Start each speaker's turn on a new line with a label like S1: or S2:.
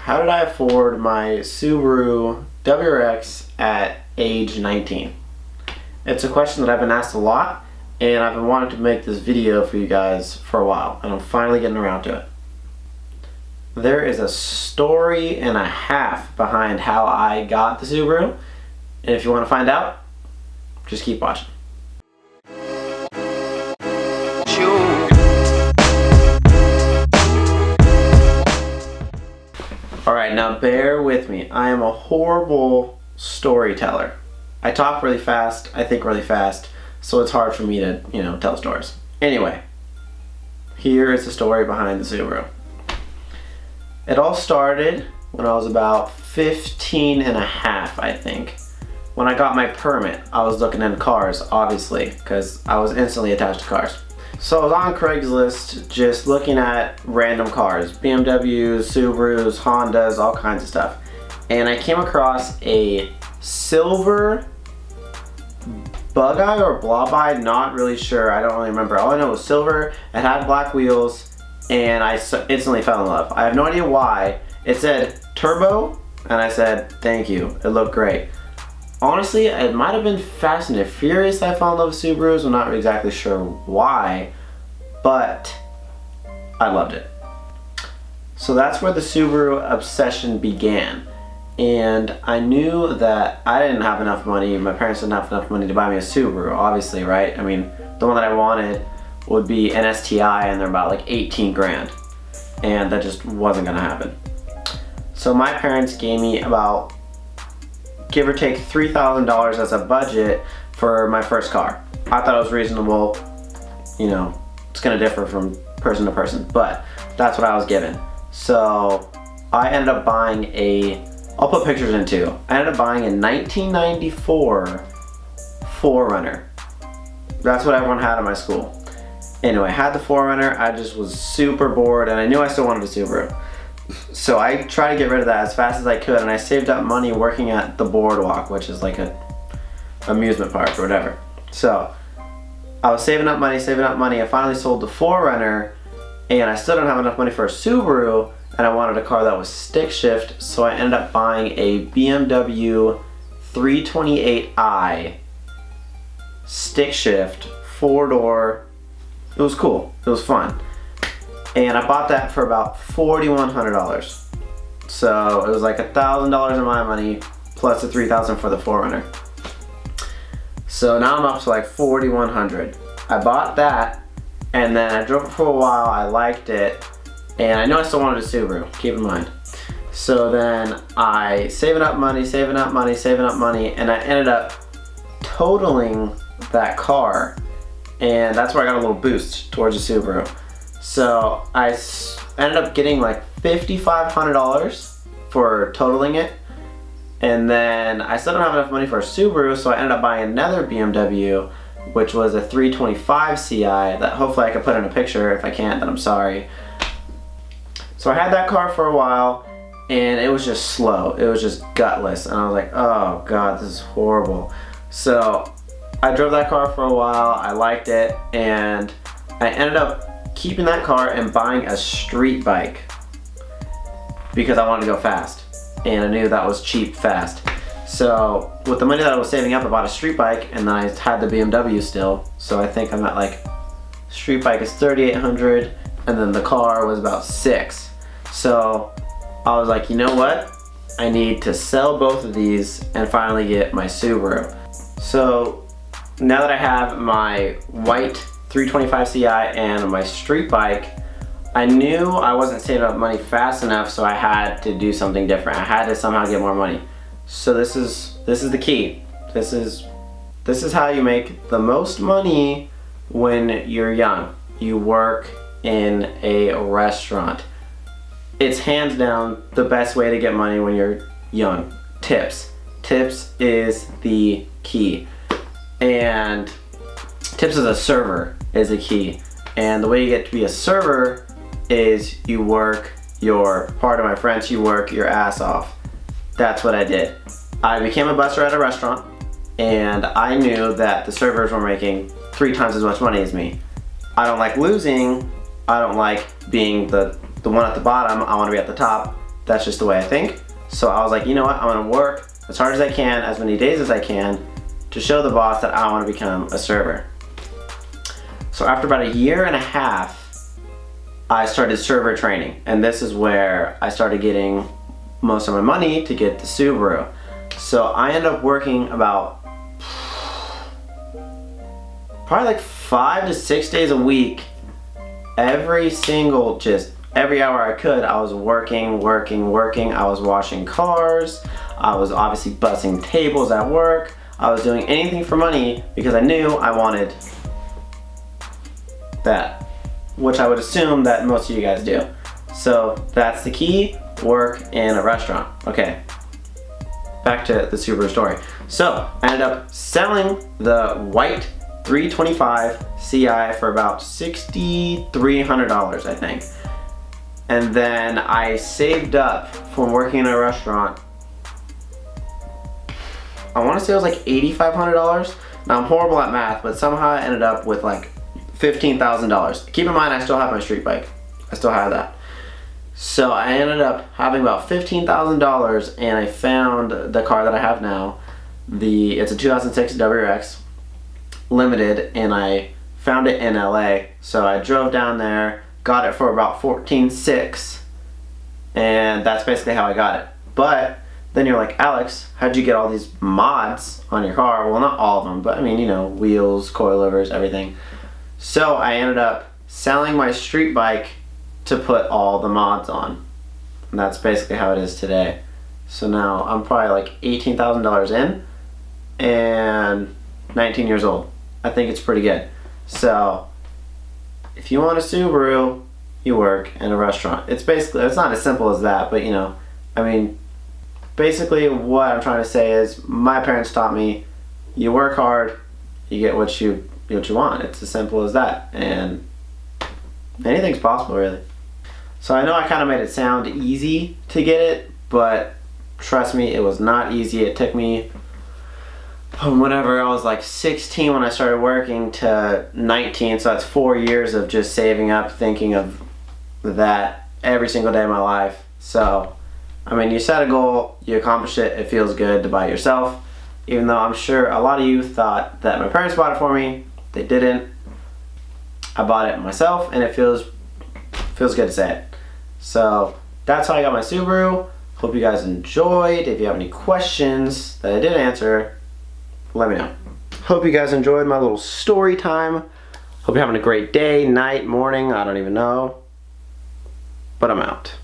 S1: How did I afford my Subaru Wrx at age 19? It's a question that I've been asked a lot, and I've been wanting to make this video for you guys for a while, and I'm finally getting around to it. There is a story and a half behind how I got the Subaru, and if you want to find out, just keep watching. Alright, now bear with me. I am a horrible storyteller. I talk really fast, I think really fast, so it's hard for me to, tell stories. Anyway, here is the story behind the Subaru. It all started when I was about 15 and a half, I think. When I got my permit, I was looking into cars, obviously, because I was instantly attached to cars. So I was on Craigslist just looking at random cars, BMWs, Subarus, Hondas, all kinds of stuff. And I came across a silver bug-eye or blob-eye, not really sure, I don't really remember. All I know was silver, it had black wheels, and I instantly fell in love. I have no idea why. It said turbo, and I said thank you, it looked great. Honestly, it might have been Fast and Furious I fell in love with Subarus. I'm not exactly sure why, but I loved it. So that's where the Subaru obsession began. And I knew that I didn't have enough money, my parents didn't have enough money to buy me a Subaru, obviously, right? I mean, the one that I wanted would be an STI, and they're about like 18 grand. And that just wasn't gonna happen. So my parents gave me about, give or take, $3,000 as a budget for my first car. I thought it was reasonable. It's gonna differ from person to person, but that's what I was given. So I ended up buying I'll put pictures in too. I ended up buying a 1994 4Runner. That's what everyone had in my school. Anyway, I had the 4Runner, I just was super bored, and I knew I still wanted a Subaru. So I tried to get rid of that as fast as I could, and I saved up money working at the Boardwalk, which is like a amusement park or whatever. So I was saving up money, I finally sold the 4Runner, and I still don't have enough money for a Subaru, and I wanted a car that was stick shift, so I ended up buying a BMW 328i stick shift, 4-door. It was cool, it was fun. And I bought that for about $4,100. So it was like $1,000 of my money plus the $3,000 for the 4Runner. So now I'm up to like $4,100. I bought that, and then I drove it for a while, I liked it, and I know I still wanted a Subaru, keep in mind. So then I saving up money, and I ended up totaling that car, and that's where I got a little boost towards the Subaru. So I ended up getting like $5,500 for totaling it, and then I still don't have enough money for a Subaru, so I ended up buying another BMW, which was a 325 Ci that hopefully I can put in a picture. If I can't, then I'm sorry. So I had that car for a while, and it was just slow. It was just gutless, and I was like, oh god, this is horrible. So I drove that car for a while, I liked it, and I ended up keeping that car and buying a street bike because I wanted to go fast, and I knew that was cheap fast. So with the money that I was saving up, I bought a street bike, and then I had the BMW still, so I think I'm at like, street bike is $3,800, and then the car was about $6,000. So I was like, you know what, I need to sell both of these and finally get my Subaru. So now that I have my white 325 Ci and my street bike, I knew I wasn't saving up money fast enough, so I had to do something different. I had to somehow get more money. So this is the key. This is how you make the most money when you're young. You work in a restaurant. It's hands down the best way to get money when you're young. Tips. Tips is the key. And tips as a server is a key. And the way you get to be a server is you work pardon my French, you work your ass off. That's what I did. I became a busser at a restaurant, and I knew that the servers were making 3 times as much money as me. I don't like losing. I don't like being the one at the bottom. I want to be at the top. That's just the way I think. So I was like, you know what, I'm gonna work as hard as I can, as many days as I can, to show the boss that I want to become a server. So after about 1.5 years, I started server training, and this is where I started getting most of my money to get the Subaru. So I ended up working about probably like 5 to 6 days a week. Every hour I could, I was working. I was washing cars. I was obviously bussing tables at work. I was doing anything for money because I knew I wanted that, which I would assume that most of you guys do. So that's the key, work in a restaurant. Okay, back to the Subaru story. So I ended up selling the white 325 CI for about $6,300, I think. And then I saved up from working in a restaurant, I want to say it was like $8,500. Now I'm horrible at math, but somehow I ended up with like $15,000. Keep in mind, I still have my street bike. I still have that. So I ended up having about $15,000, and I found the car that I have now. It's a 2006 Wrx Limited, and I found it in LA. So I drove down there, got it for about $14,600, and that's basically how I got it. But then you're like, Alex, how'd you get all these mods on your car? Well, not all of them, but I mean, you know, wheels, coilovers, everything. So I ended up selling my street bike to put all the mods on. And that's basically how it is today. So now I'm probably like $18,000 in and 19 years old. I think it's pretty good. So if you want a Subaru, you work in a restaurant. It's not as simple as that, but you know, I mean, basically what I'm trying to say is my parents taught me, you work hard, you get what you want. It's as simple as that, and anything's possible, really. So I know I kind of made it sound easy to get it, but trust me, it was not easy. It took me from whenever I was like 16 when I started working to 19, so that's 4 years of just saving up, thinking of that every single day of my life. So I mean, you set a goal, you accomplish it, it feels good to buy it yourself. Even though I'm sure a lot of you thought that my parents bought it for me, they didn't. I bought it myself, and it feels good to say it. So that's how I got my Subaru. Hope you guys enjoyed. If you have any questions that I didn't answer, let me know. Hope you guys enjoyed my little story time. Hope you're having a great day, night, morning, I don't even know. But I'm out.